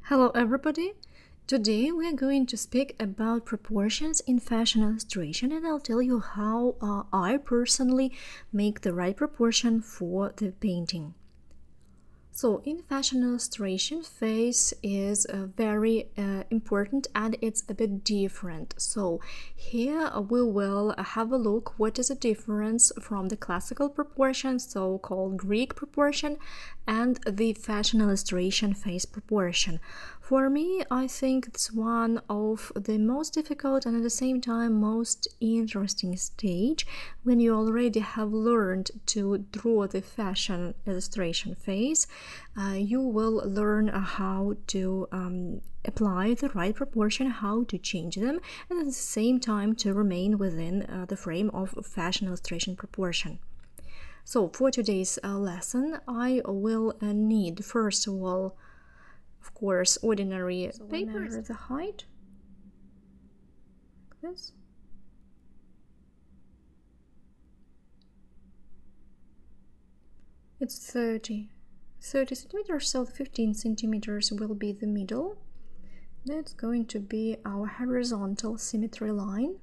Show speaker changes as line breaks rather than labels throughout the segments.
Hello everybody! Today we are going to speak about proportions in fashion illustration, and I'll tell you how I personally make the right proportion for the painting. So in fashion illustration, face is very important and it's a bit different. So here we will have a look what is the difference from the classical proportion, so-called Greek proportion, and the fashion illustration face proportion. For me, I think it's one of the most difficult and at the same time most interesting stage when you already have learned to draw the fashion illustration face. You will learn how to apply the right proportion, how to change them, and at the same time to remain within the frame of fashion illustration proportion. So for today's lesson, I will need, first of all, of course, ordinary paper. Measure the height, like this. It's 30 centimeters, so 15 centimeters will be the middle. That's going to be our horizontal symmetry line.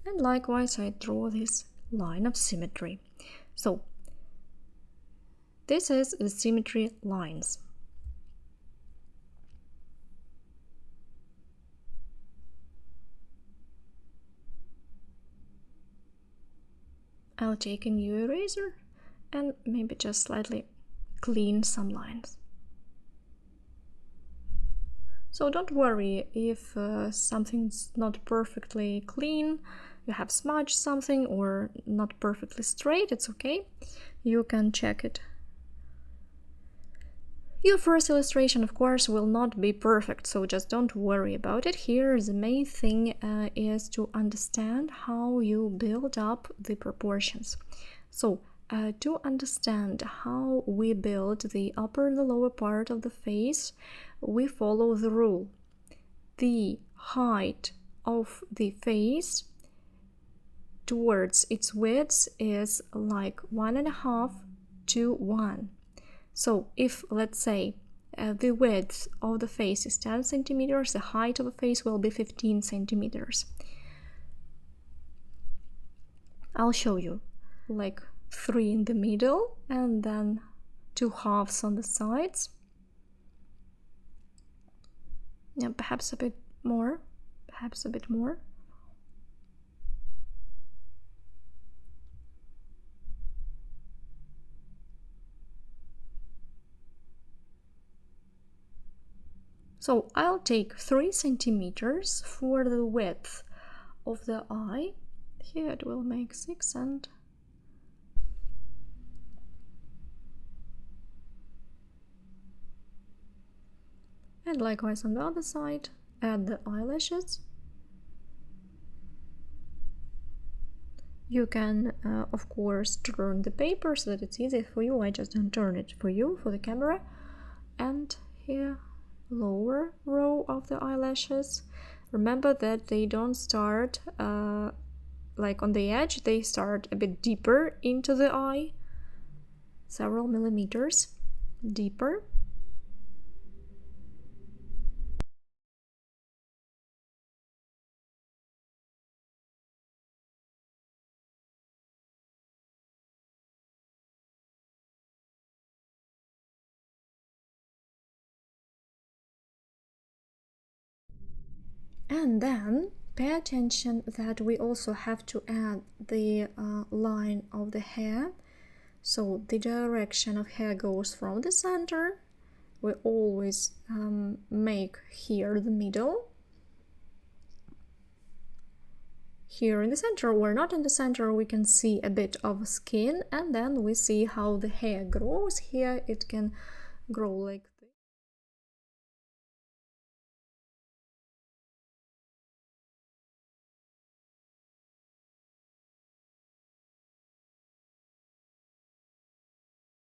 And likewise, I draw this line of symmetry. So this is the symmetry lines. I'll take a new eraser and maybe just slightly clean some lines. So don't worry if something's not perfectly clean, you have smudged something or not perfectly straight, it's okay. You can check it. Your first illustration, of course, will not be perfect, so just don't worry about it. Here, the main thing is to understand how you build up the proportions. So, to understand how we build the upper and the lower part of the face, we follow the rule. The height of the face towards its width is like 1.5 to 1. So if, let's say, the width of the face is 10 centimeters, the height of the face will be 15 centimeters. I'll show you, like 3 in the middle and then 2 halves on the sides. Yeah, perhaps a bit more, perhaps a bit more. So I'll take 3 centimeters for the width of the eye. Here it will make 6 and likewise on the other side, add the eyelashes. You can, of course, turn the paper so that it's easy for you. I just don't turn it for you, for the camera. And here, lower row of the eyelashes. Remember that they don't start like on the edge, they start a bit deeper into the eye, several millimeters deeper. And then pay attention that we also have to add the line of the hair. So the direction of hair goes from the center. We always make here the middle. Here in the center or not in the center, we can see a bit of skin, and then we see how the hair grows. Here it can grow like